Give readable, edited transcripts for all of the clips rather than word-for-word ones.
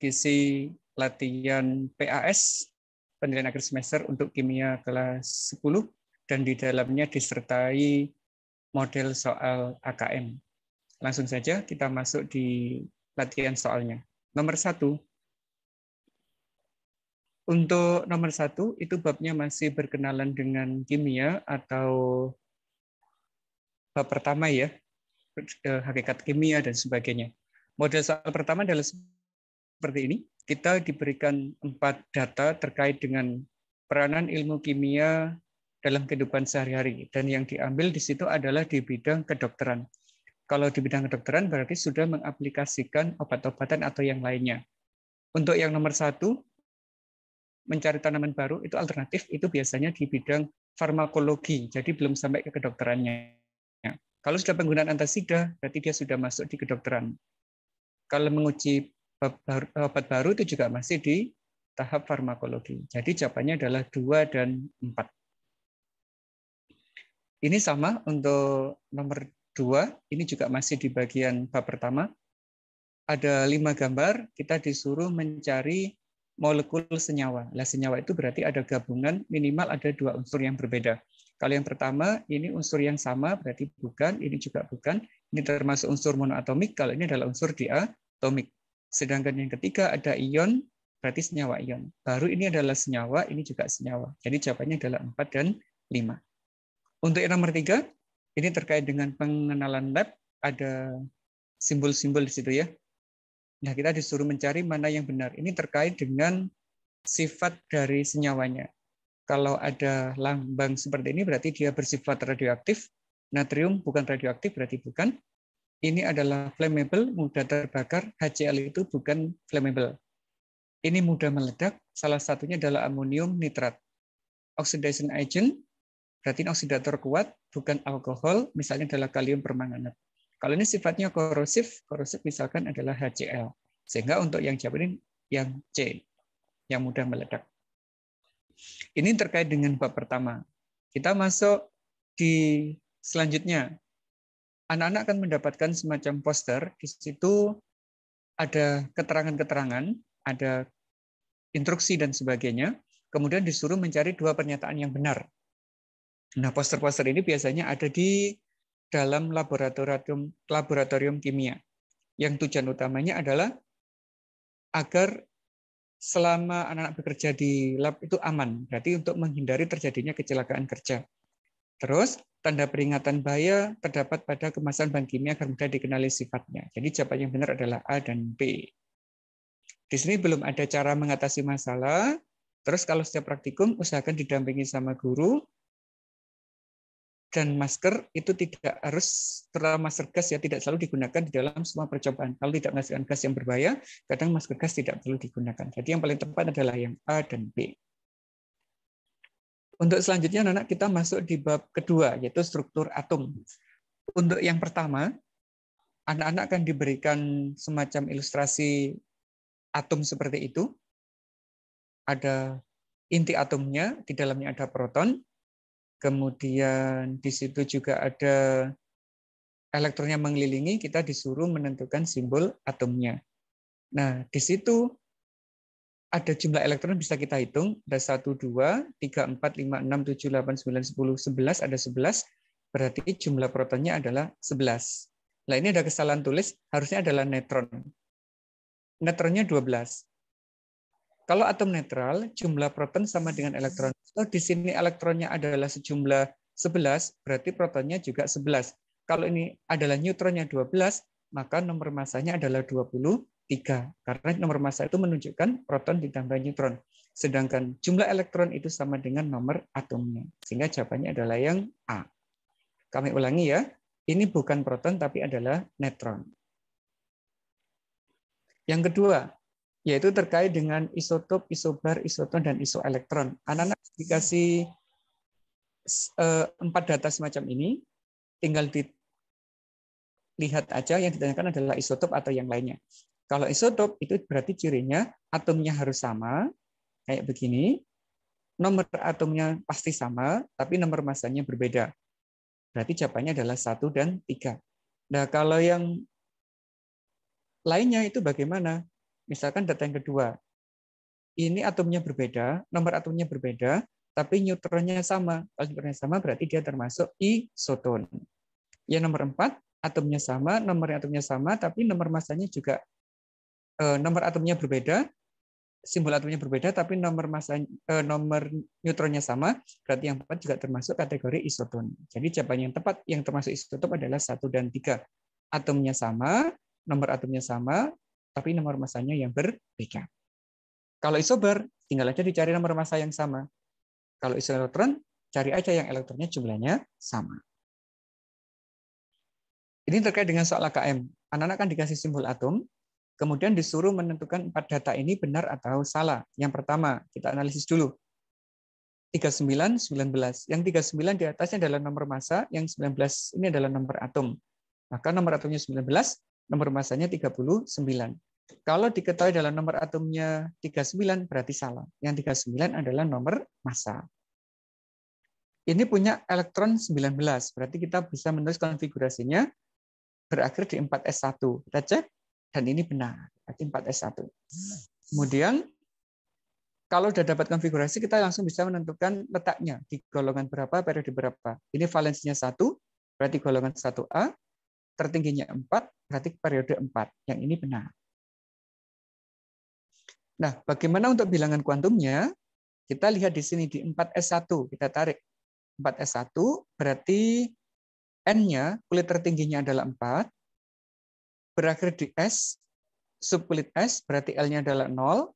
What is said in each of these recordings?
ngisi latihan PAS, penilaian akhir semester untuk kimia kelas 10, dan di dalamnya disertai model soal AKM. Langsung saja kita masuk di latihan soalnya. Nomor 1. Untuk nomor 1, itu babnya masih berkenalan dengan kimia atau bab pertama ya, hakikat kimia dan sebagainya. Model soal pertama adalah seperti ini. Kita diberikan 4 data terkait dengan peranan ilmu kimia dalam kehidupan sehari-hari. Dan yang diambil di situ adalah di bidang kedokteran. Kalau di bidang kedokteran berarti sudah mengaplikasikan obat-obatan atau yang lainnya. Untuk yang nomor 1, mencari tanaman baru, itu alternatif, itu biasanya di bidang farmakologi, jadi belum sampai ke kedokterannya. Kalau sudah penggunaan antasida, berarti dia sudah masuk di kedokteran. Kalau menguji obat baru itu juga masih di tahap farmakologi. Jadi jawabannya adalah 2 dan 4. Ini sama untuk nomor 2, ini juga masih di bagian bab pertama. Ada 5 gambar, kita disuruh mencari molekul senyawa. Nah, senyawa itu berarti ada gabungan, minimal ada 2 unsur yang berbeda. Kalau yang pertama, ini unsur yang sama, berarti bukan, ini juga bukan. Ini termasuk unsur monoatomik, kalau ini adalah unsur diatomik. Sedangkan yang ketiga ada ion, berarti senyawa ion. Baru ini adalah senyawa, ini juga senyawa. Jadi jawabannya adalah 4 dan 5. Untuk yang nomor 3, ini terkait dengan pengenalan lab, ada simbol-simbol di situ ya. Nah, kita disuruh mencari mana yang benar. Ini terkait dengan sifat dari senyawanya. Kalau ada lambang seperti ini berarti dia bersifat radioaktif. Natrium bukan radioaktif berarti bukan. Ini adalah flammable, mudah terbakar. HCl itu bukan flammable. Ini mudah meledak. Salah satunya adalah amonium nitrat. Oxidation agent, berarti oksidator kuat, bukan alkohol, misalnya adalah kalium permanganat. Kalau ini sifatnya korosif misalkan adalah HCl. Sehingga untuk yang jawab ini yang C, yang mudah meledak. Ini terkait dengan bab pertama. Kita masuk di selanjutnya. Anak-anak akan mendapatkan semacam poster. Di situ ada keterangan-keterangan, ada instruksi dan sebagainya. Kemudian disuruh mencari 2 pernyataan yang benar. Nah, poster-poster ini biasanya ada di dalam laboratorium kimia. Yang tujuan utamanya adalah agar selama anak-anak bekerja di lab itu aman, berarti untuk menghindari terjadinya kecelakaan kerja. Terus, tanda peringatan bahaya terdapat pada kemasan bahan kimia agar mudah dikenali sifatnya. Jadi jawaban yang benar adalah A dan B. Di sini belum ada cara mengatasi masalah. Terus kalau setiap praktikum, usahakan didampingi sama guru. Dan masker itu tidak harus, terutama masker gas ya, tidak selalu digunakan di dalam semua percobaan. Kalau tidak menghasilkan gas yang berbahaya, kadang masker gas tidak perlu digunakan. Jadi yang paling tepat adalah yang A dan B. Untuk selanjutnya, anak kita masuk di bab kedua, yaitu struktur atom. Untuk yang pertama, anak-anak akan diberikan semacam ilustrasi atom seperti itu. Ada inti atomnya, di dalamnya ada proton, kemudian di situ juga ada elektronnya mengelilingi, kita disuruh menentukan simbol atomnya. Nah, di situ ada jumlah elektron bisa kita hitung, ada 1, 2, 3, 4, 5, 6, 7, 8, 9, 10, 11, ada 11, berarti jumlah protonnya adalah 11. Nah, ini ada kesalahan tulis, harusnya adalah neutron. Neutronnya 12. Kalau atom netral, jumlah proton sama dengan elektron. Kalau di sini elektronnya adalah sejumlah 11, berarti protonnya juga 11. Kalau ini adalah neutronnya 12, maka nomor masanya adalah 23. Karena nomor massa itu menunjukkan proton ditambah neutron. Sedangkan jumlah elektron itu sama dengan nomor atomnya. Sehingga jawabannya adalah yang A. Kami ulangi ya, ini bukan proton tapi adalah neutron. Yang kedua, yaitu terkait dengan isotop, isobar, isoton, dan isoelektron. Anak-anak dikasih 4 data semacam ini, tinggal dilihat aja, yang ditanyakan adalah isotop atau yang lainnya. Kalau isotop, itu berarti cirinya atomnya harus sama, kayak begini, nomor atomnya pasti sama, tapi nomor masanya berbeda. Berarti jawabannya adalah 1 dan 3. Nah, kalau yang lainnya itu bagaimana? Misalkan data yang kedua, ini atomnya berbeda, nomor atomnya berbeda, tapi neutronnya sama. Kalau neutronnya sama berarti dia termasuk isoton. Yang nomor 4, atomnya sama, nomor atomnya sama, tapi nomor masanya juga nomor atomnya berbeda, simbol atomnya berbeda, tapi nomor nomor neutronnya sama, berarti yang 4 juga termasuk kategori isoton. Jadi jawaban yang tepat yang termasuk isotop adalah 1 dan 3. Atomnya sama, nomor atomnya sama, tapi nomor masanya yang berbeda. Kalau isobar, tinggal aja dicari nomor massa yang sama. Kalau isoelektron, cari aja yang elektronnya jumlahnya sama. Ini terkait dengan soal AKM. Anak-anak kan dikasih simbol atom, kemudian disuruh menentukan 4 data ini benar atau salah. Yang pertama, kita analisis dulu. 39, 19. Yang 39 di atasnya adalah nomor massa, yang 19 ini adalah nomor atom. Maka nomor atomnya 19, nomor massanya 39. Kalau diketahui dalam nomor atomnya 39, berarti salah. Yang 39 adalah nomor massa. Ini punya elektron 19, berarti kita bisa menulis konfigurasinya berakhir di 4s1. Kita cek, dan ini benar, berarti 4s1. Kemudian, kalau sudah dapat konfigurasi, kita langsung bisa menentukan letaknya di golongan berapa, periode berapa. Ini valensinya 1, berarti golongan 1A, tertingginya 4, berarti periode 4. Yang ini benar. Nah, bagaimana untuk bilangan kuantumnya? Kita lihat di sini di 4s1, kita tarik. 4s1 berarti N-nya, kulit tertingginya adalah 4, berakhir di S, subkulit S, berarti L-nya adalah 0,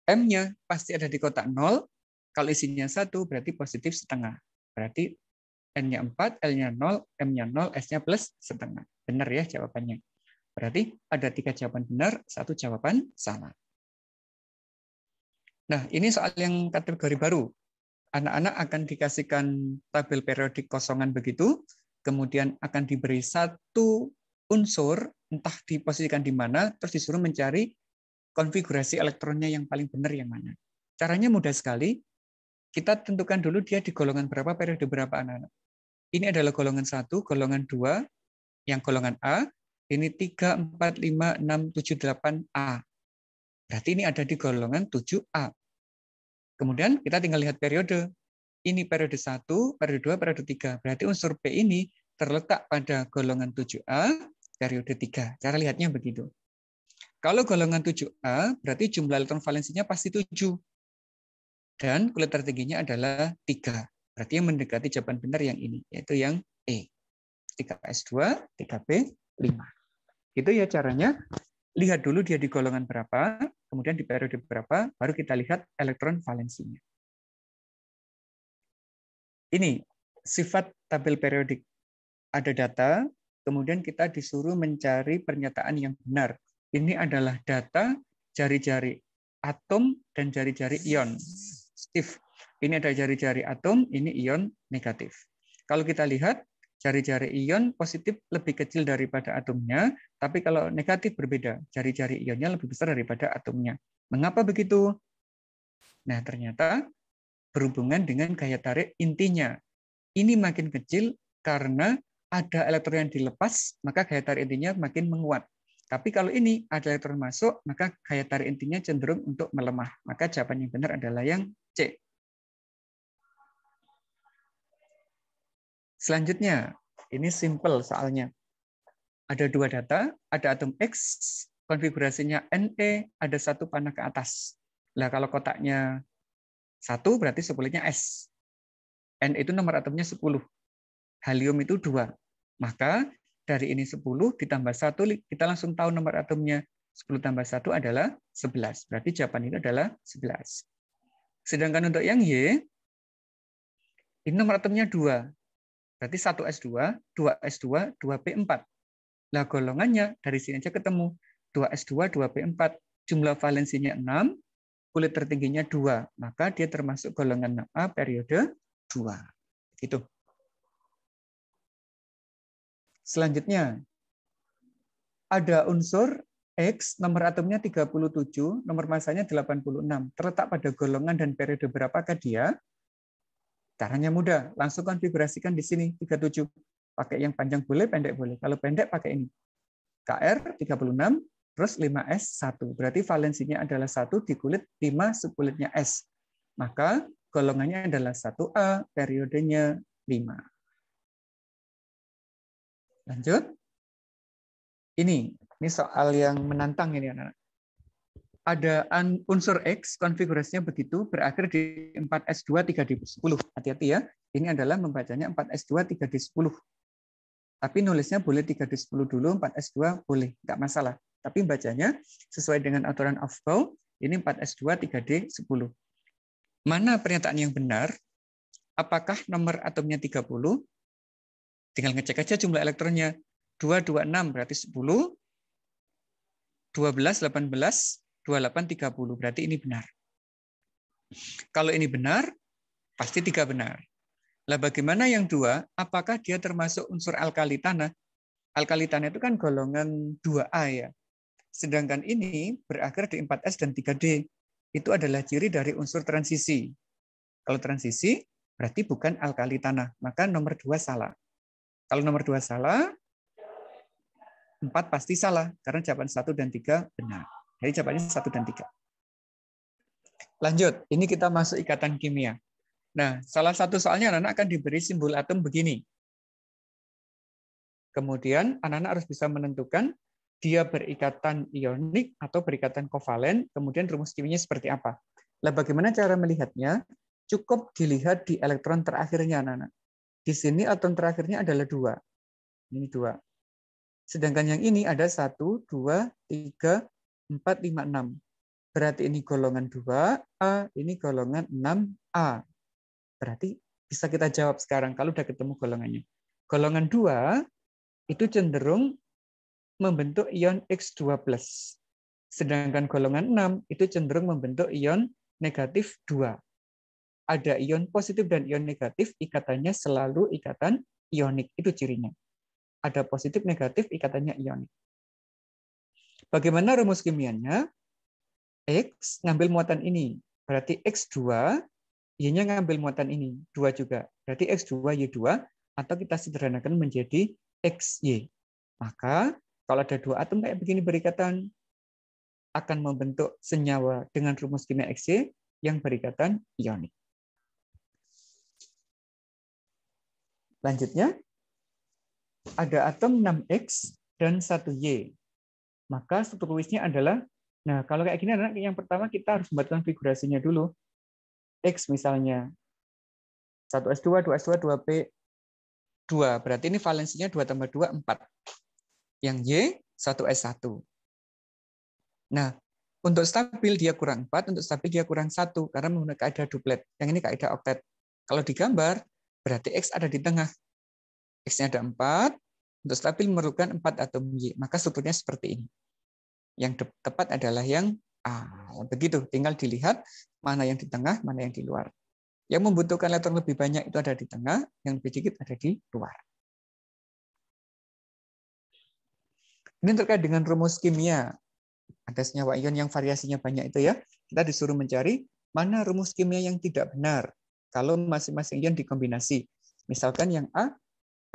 M-nya pasti ada di kotak 0, kalau isinya 1, berarti positif setengah. Berarti N-nya 4, L-nya 0, M-nya 0, S-nya plus setengah. Benar ya jawabannya. Berarti ada 3 jawaban benar, 1 jawaban salah. Nah, ini soal yang kategori baru. Anak-anak akan dikasihkan tabel periodik kosongan begitu, kemudian akan diberi 1 unsur, entah diposisikan di mana, terus disuruh mencari konfigurasi elektronnya yang paling benar yang mana. Caranya mudah sekali. Kita tentukan dulu dia di golongan berapa, periode berapa anak-anak. Ini adalah golongan 1, golongan 2, yang golongan A, ini 3, 4, 5, 6, 7, 8A. Berarti ini ada di golongan 7A. Kemudian kita tinggal lihat periode. Ini periode 1, periode 2, periode 3. Berarti unsur P ini terletak pada golongan 7A, periode 3. Cara lihatnya begitu. Kalau golongan 7A, berarti jumlah elektron valensinya pasti 7. Dan kulit tertingginya adalah 3. Berarti yang mendekati jawaban benar yang ini, yaitu yang E. 3S2, 3P5. Itu ya caranya. Lihat dulu dia di golongan berapa, kemudian di periode berapa, baru kita lihat elektron valensinya. Ini sifat tabel periodik. Ada data, kemudian kita disuruh mencari pernyataan yang benar. Ini adalah data jari-jari atom dan jari-jari ion. Steve, ini ada jari-jari atom, ini ion negatif. Kalau kita lihat, jari-jari ion positif lebih kecil daripada atomnya, tapi kalau negatif berbeda. Jari-jari ionnya lebih besar daripada atomnya. Mengapa begitu? Nah, ternyata berhubungan dengan gaya tarik intinya. Ini makin kecil karena ada elektron yang dilepas, maka gaya tarik intinya makin menguat. Tapi kalau ini ada elektron masuk, maka gaya tarik intinya cenderung untuk melemah. Maka jawaban yang benar adalah yang C. Selanjutnya, ini simple soalnya. Ada 2 data, ada atom X, konfigurasinya Ne, ada 1 panah ke atas. Nah, kalau kotaknya 1, berarti subkulitnya S. N itu nomor atomnya 10. Helium itu 2. Maka dari ini 10 ditambah 1, kita langsung tahu nomor atomnya. 10 tambah 1 adalah 11. Berarti jawaban itu adalah 11. Sedangkan untuk yang Y, ini nomor atomnya 2. Berarti 1S2, 2S2, 2P4. Nah, golongannya dari sini aja ketemu. 2S2, 2P4. Jumlah valensinya 6, kulit tertingginya 2. Maka dia termasuk golongan 6A periode 2. Gitu. Selanjutnya, ada unsur X, nomor atomnya 37, nomor massanya 86. Terletak pada golongan dan periode berapakah dia? Caranya mudah, langsung konfigurasikan di sini 37. Pakai yang panjang boleh, pendek boleh. Kalau pendek pakai ini. KR 36, terus 5S1. Berarti valensinya adalah 1 di kulit 5 subkulitnya S. Maka golongannya adalah 1A, periodenya 5. Lanjut. Ini soal yang menantang ini, anak-anak. Ada unsur X, konfigurasinya begitu, berakhir di 4S2, 3D10. Hati-hati ya, ini adalah membacanya 4S2, 3D10. Tapi nulisnya boleh 3D10 dulu, 4S2 boleh, nggak masalah. Tapi bacanya sesuai dengan aturan Aufbau, ini 4S2, 3D10. Mana pernyataan yang benar? Apakah nomor atomnya 30? Tinggal ngecek aja jumlah elektronnya. 2, 2, 6 berarti 10. 12, 18, 28, 30. Berarti ini benar. Kalau ini benar, pasti 3 benar. Lah bagaimana yang 2? Apakah dia termasuk unsur alkali tanah? Alkali tanah itu kan golongan 2A ya. Sedangkan ini berakhir di 4S dan 3D. Itu adalah ciri dari unsur transisi. Kalau transisi, berarti bukan alkali tanah. Maka nomor 2 salah. Kalau nomor 2 salah, 4 pasti salah. Karena jawaban 1 dan 3 benar. Jadi jawabannya 1 dan 3. Lanjut, ini kita masuk ikatan kimia. Nah, salah satu soalnya anak-anak akan diberi simbol atom begini. Kemudian anak-anak harus bisa menentukan dia berikatan ionik atau berikatan kovalen, kemudian rumus kimianya seperti apa. Nah, bagaimana cara melihatnya? Cukup dilihat di elektron terakhirnya, anak-anak. Di sini atom terakhirnya adalah 2. Ini 2. Sedangkan yang ini ada 1, 2, 3, 4, 5, 6. Berarti ini golongan 2A, ini golongan 6A. Berarti bisa kita jawab sekarang kalau udah ketemu golongannya. Golongan 2 itu cenderung membentuk ion X2+. Sedangkan golongan 6 itu cenderung membentuk ion negatif 2. Ada ion positif dan ion negatif, ikatannya selalu ikatan ionik. Itu cirinya. Ada positif negatif, ikatannya ionik. Bagaimana rumus kimianya? X ngambil muatan ini. Berarti X2, Y-nya ngambil muatan ini. 2 juga. Berarti X2, Y2, atau kita sederhanakan menjadi XY. Maka kalau ada 2 atom kayak begini berikatan, akan membentuk senyawa dengan rumus kimia XY yang berikatan ionik. Lanjutnya, ada atom 6X dan 1Y. Maka struktur Lewis-nya adalah, nah kalau kayak gini, yang pertama kita harus membuat konfigurasinya dulu. X misalnya, 1S2, 2S2, 2P, 2. Berarti ini valensinya 2 tambah 2, 4. Yang Y, 1S1. Nah, untuk stabil dia kurang 4, untuk stabil dia kurang 1, karena menggunakan kaidah duplet. Yang ini kaidah oktet. Kalau digambar, berarti X ada di tengah. X-nya ada 4, untuk stabil memerlukan 4 atom Y. Maka strukturnya seperti ini. Yang tepat adalah yang A. Begitu, tinggal dilihat mana yang di tengah, mana yang di luar. Yang membutuhkan elektron lebih banyak itu ada di tengah, yang lebih sedikit ada di luar. Ini terkait dengan rumus kimia. Ada senyawa ion yang variasinya banyak itu ya. Kita disuruh mencari mana rumus kimia yang tidak benar kalau masing-masing ion dikombinasi. Misalkan yang A,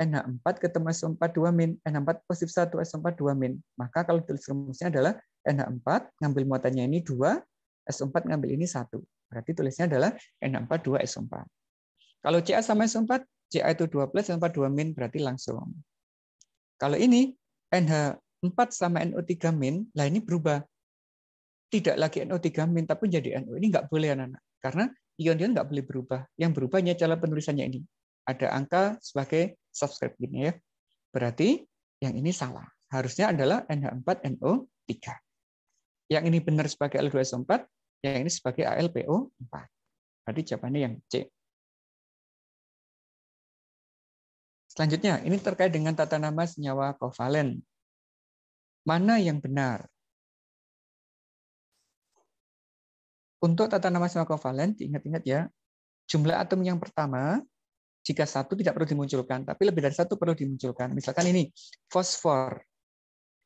NH4 ketemu SO4 2-, NH4 positif 1, SO4 2-. Maka kalau tulis rumusnya adalah NH4, ngambil muatannya ini 2, SO4 ngambil ini 1. Berarti tulisnya adalah NH4 2 SO4. Kalau Ca sama SO4, Ca itu 2+, SO4 2-, berarti langsung. Kalau ini NH4 sama NO3-, lah ini berubah. Tidak lagi NO3-, tapi jadi NO. Ini nggak boleh, anak-anak. Karena ion-ion nggak boleh berubah. Yang berubahnya cara penulisannya ini. Ada angka sebagai subscript gini ya. Berarti yang ini salah. Harusnya adalah NH4NO3. Yang ini benar sebagai Al2SO4, yang ini sebagai AlPO4. Berarti jawabannya yang C. Selanjutnya, ini terkait dengan tata nama senyawa kovalen. Mana yang benar? Untuk tata nama senyawa kovalen, diingat-ingat ya, jumlah atom yang pertama, jika 1 tidak perlu dimunculkan, tapi lebih dari 1 perlu dimunculkan. Misalkan ini, fosfor.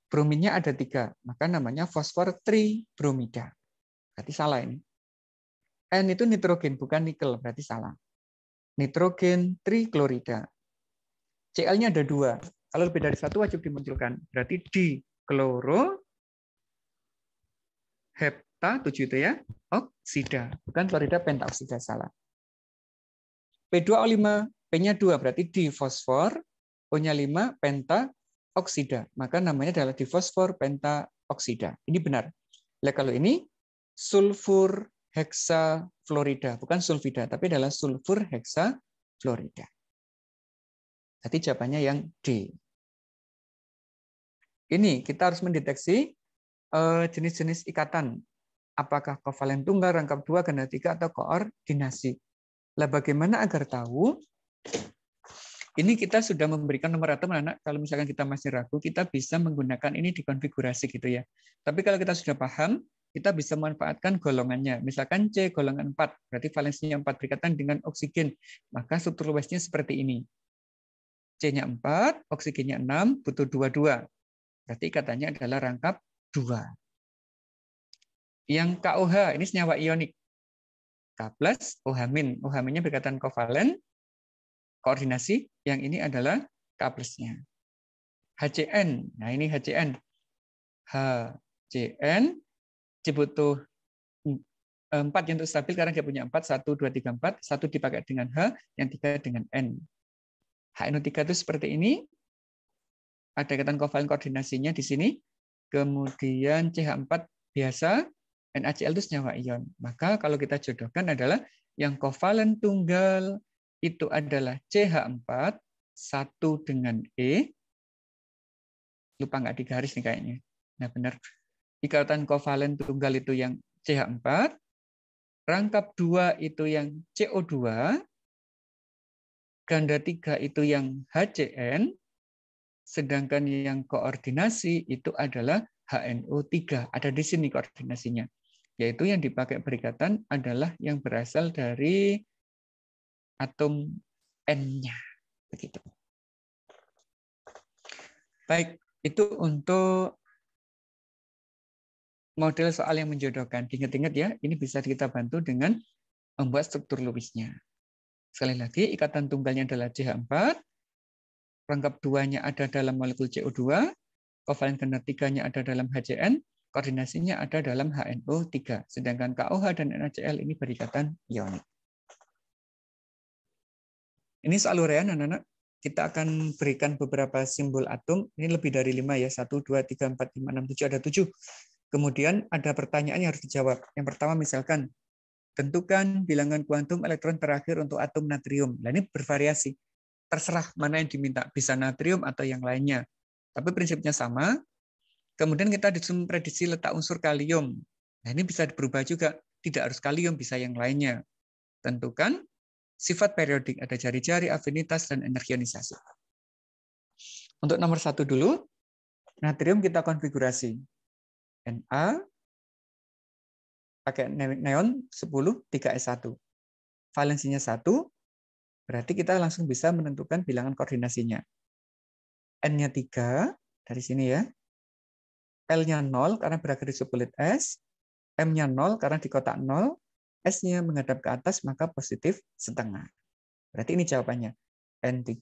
Brominnya ada 3, maka namanya fosfor tribromida. Berarti salah ini. N itu nitrogen, bukan nikel, berarti salah. Nitrogen triklorida. Cl-nya ada 2. Kalau lebih dari 1 wajib dimunculkan. Berarti dikloro hepta 7 itu ya, oksida. Bukan klorida pentaoksida, salah. P2O5, P-nya 2 berarti difosfor, O-nya 5 pentaoksida. Maka namanya adalah difosfor pentaoksida. Ini benar. Nah, kalau ini sulfur heksafluorida, bukan sulfida, tapi adalah sulfur heksafluorida. Jadi jawabannya yang D. Ini kita harus mendeteksi jenis-jenis ikatan. Apakah kovalen tunggal, rangkap 2, ganda 3, atau koordinasi. Lah bagaimana agar tahu? Ini kita sudah memberikan nomor atom, anak. Kalau misalkan kita masih ragu, kita bisa menggunakan ini di konfigurasi gitu ya. Tapi kalau kita sudah paham, kita bisa memanfaatkan golongannya. Misalkan C golongan 4, berarti valensinya 4 berikatan dengan oksigen. Maka struktur Lewesnya seperti ini. C-nya 4, oksigennya 6, butuh 22. Berarti ikatannya adalah rangkap 2. Yang KOH, ini senyawa ionik. K+, OH-. OH-nya berikatan kovalen, koordinasi, yang ini adalah K+-nya. HCN, nah ini HCN. HCN, C butuh 4 yang untuk stabil karena dia punya 4, 1, 2, 3, 4. 1 dipakai dengan H, yang 3 dengan N. HNO3 itu seperti ini. Ada ikatan kovalen koordinasinya di sini. Kemudian CH4 biasa, NaCl itu senyawa ion. Maka kalau kita jodohkan adalah yang kovalen tunggal itu adalah CH4, 1 dengan E. Lupa nggak digaris nih kayaknya. Nah benar. Ikatan kovalen tunggal itu yang CH4, rangkap 2 itu yang CO2, ganda 3 itu yang HCN, sedangkan yang koordinasi itu adalah HNO3. Ada di sini koordinasinya. Yaitu yang dipakai berikatan adalah yang berasal dari atom N-nya. Begitu. Baik, itu untuk model soal yang menjodohkan. Ingat-ingat ya, ini bisa kita bantu dengan membuat struktur Lewisnya. Sekali lagi, ikatan tunggalnya adalah CH4, rangkap 2-nya ada dalam molekul CO2, kovalen ganda 3-nya ada dalam HCN, koordinasinya ada dalam HNO3. Sedangkan KOH dan NaCl ini berikatan ionik. Ini soal urean, anak-anak. Kita akan berikan beberapa simbol atom. Ini lebih dari 5 ya. 1, 2, 3, 4, 5, 6, 7. Ada 7. Kemudian ada pertanyaan yang harus dijawab. Yang pertama misalkan, tentukan bilangan kuantum elektron terakhir untuk atom natrium. Nah, ini bervariasi. Terserah mana yang diminta. Bisa natrium atau yang lainnya. Tapi prinsipnya sama. Kemudian kita disuruh memprediksi letak unsur kalium. Nah, ini bisa berubah juga. Tidak harus kalium, bisa yang lainnya. Tentukan sifat periodik, ada jari-jari, afinitas, dan energi ionisasi. Untuk nomor 1 dulu, natrium kita konfigurasi. Na, pakai neon 10, 3s1. Valensinya 1, berarti kita langsung bisa menentukan bilangan koordinasinya. N-nya 3, dari sini ya. L-nya 0 karena berakhir di subkulit S, M-nya 0 karena di kotak 0, S-nya menghadap ke atas maka positif setengah. Berarti ini jawabannya. N3,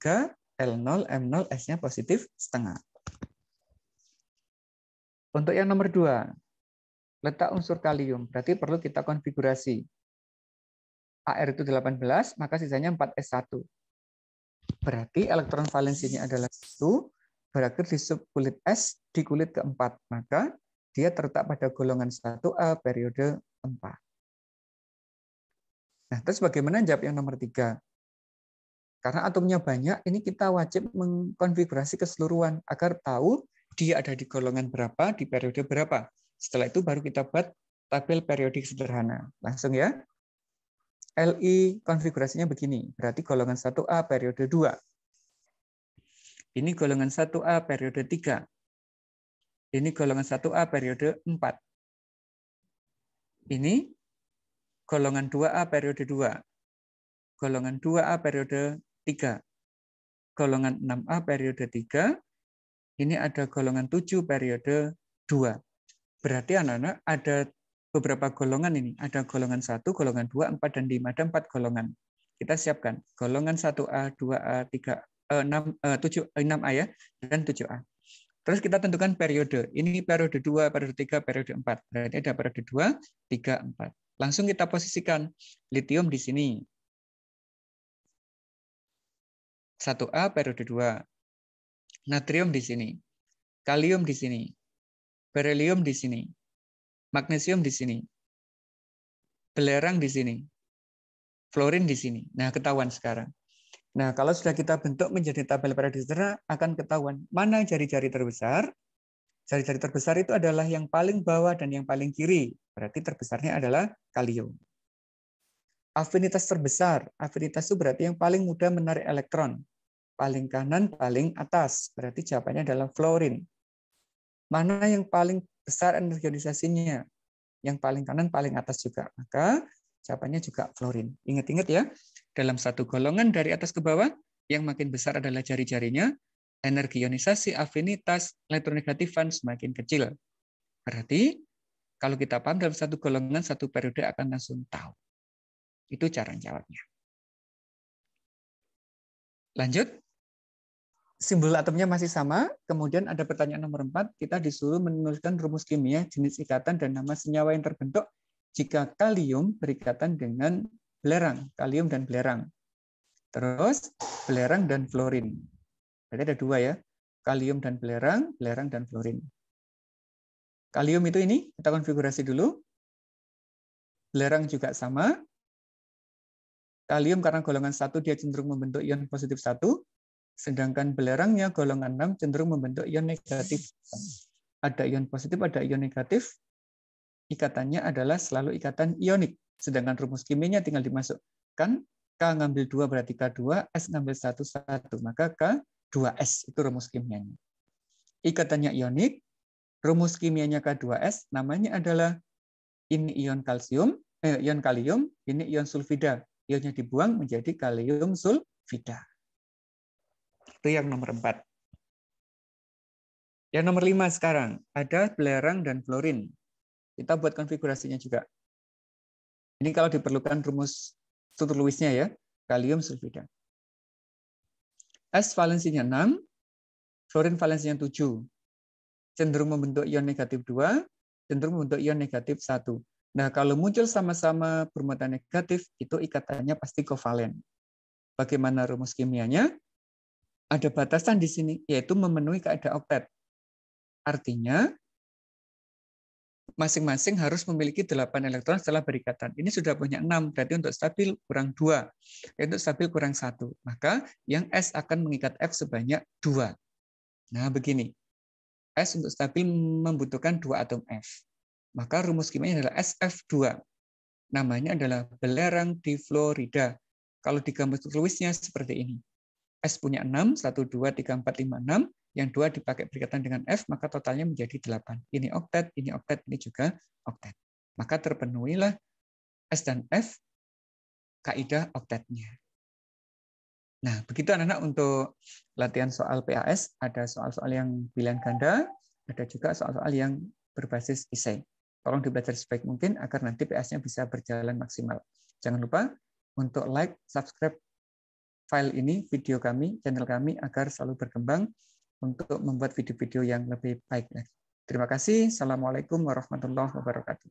L0, M0, S-nya positif setengah. Untuk yang nomor 2, letak unsur kalium. Berarti perlu kita konfigurasi. AR itu 18, maka sisanya 4S1. Berarti elektron valensinya adalah 1, berakhir di subkulit S di kulit keempat. Maka dia terletak pada golongan 1A periode 4. Nah, terus bagaimana jawab yang nomor 3? Karena atomnya banyak, ini kita wajib mengkonfigurasi keseluruhan agar tahu dia ada di golongan berapa, di periode berapa. Setelah itu baru kita buat tabel periodik sederhana. Langsung ya. Li konfigurasinya begini, berarti golongan 1A periode 2. Ini golongan 1A periode 3. Ini golongan 1A periode 4. Ini golongan 2A periode 2. Golongan 2A periode 3. Golongan 6A periode 3. Ini ada golongan 7 periode 2. Berarti anak-anak ada beberapa golongan ini. Ada golongan 1, golongan 2, 4, dan 5. Ada 4 golongan. Kita siapkan. Golongan 1A, 2A, 3, 6A ya, dan 7A. Terus kita tentukan periode. Ini periode 2, periode 3, periode 4. Berarti ada periode 2, 3, 4. Langsung kita posisikan litium di sini. 1A periode 2. Natrium di sini. Kalium di sini. Berelium di sini. Magnesium di sini. Belerang di sini. Fluorin di sini. Nah, ketahuan sekarang. Nah, kalau sudah kita bentuk menjadi tabel periodisme, akan ketahuan mana jari-jari terbesar. Jari-jari terbesar itu adalah yang paling bawah dan yang paling kiri. Berarti terbesarnya adalah kalium. Afinitas terbesar. Afinitas itu berarti yang paling mudah menarik elektron. Paling kanan, paling atas. Berarti jawabannya adalah fluorin. Mana yang paling besar energi ionisasinya? Yang paling kanan, paling atas juga. Maka jawabannya juga fluorin. Ingat-ingat ya, dalam satu golongan dari atas ke bawah, yang makin besar adalah jari-jarinya, energi ionisasi, afinitas, elektronegatifan semakin kecil. Berarti, kalau kita paham dalam satu golongan, satu periode akan langsung tahu. Itu cara jawabnya. Lanjut. Simbol atomnya masih sama, kemudian ada pertanyaan nomor 4, kita disuruh menuliskan rumus kimia, jenis ikatan, dan nama senyawa yang terbentuk jika kalium berikatan dengan belerang, kalium dan belerang. Terus belerang dan fluorin. Berarti ada 2 ya, kalium dan belerang dan fluorin. Kalium itu ini, kita konfigurasi dulu. Belerang juga sama. Kalium karena golongan 1 dia cenderung membentuk ion positif 1, sedangkan belerangnya golongan 6 cenderung membentuk ion negatif. Ada ion positif, ada ion negatif. Ikatannya adalah selalu ikatan ionik. Sedangkan rumus kimianya tinggal dimasukkan. K ngambil 2 berarti K2, S ngambil 1, 1. Maka K2S itu rumus kimianya. Ikatannya ionik, rumus kimianya K2S, namanya adalah ini ion kalsium, ion kalium, ini ion sulfida. Ionnya dibuang menjadi kalium sulfida. Itu yang nomor 4. Yang nomor 5 sekarang, ada belerang dan fluorin. Kita buat konfigurasinya juga. Ini kalau diperlukan rumus Suter-Lewis-nya ya, kalium sulfida. S valensinya 6, fluorin valensinya 7. Cenderung membentuk ion negatif 2, cenderung membentuk ion negatif 1. Nah, kalau muncul sama-sama bermuatan negatif, itu ikatannya pasti kovalen. Bagaimana rumus kimianya? Ada batasan di sini, yaitu memenuhi kaidah oktet. Artinya, masing-masing harus memiliki 8 elektron setelah berikatan. Ini sudah punya 6, berarti untuk stabil kurang 2. Untuk stabil kurang 1. Maka yang S akan mengikat F sebanyak 2. Nah, begini. S untuk stabil membutuhkan 2 atom F. Maka rumus kimianya adalah SF2. Namanya adalah belerang difluorida. Kalau di gambar Lewis-nya seperti ini. S punya 6, 1, 2, 3, 4, 5, 6. Yang 2 dipakai berikatan dengan F, maka totalnya menjadi 8. Ini oktet, ini juga oktet. Maka terpenuhilah S dan F kaidah oktetnya. Nah, begitu anak-anak untuk latihan soal PAS. Ada soal-soal yang pilihan ganda, ada juga soal-soal yang berbasis esai. Tolong dipelajari sebaik mungkin agar nanti PAS-nya bisa berjalan maksimal. Jangan lupa untuk like, subscribe file ini, video kami, channel kami, agar selalu berkembang untuk membuat video-video yang lebih baik lagi. Terima kasih. Assalamualaikum warahmatullahi wabarakatuh.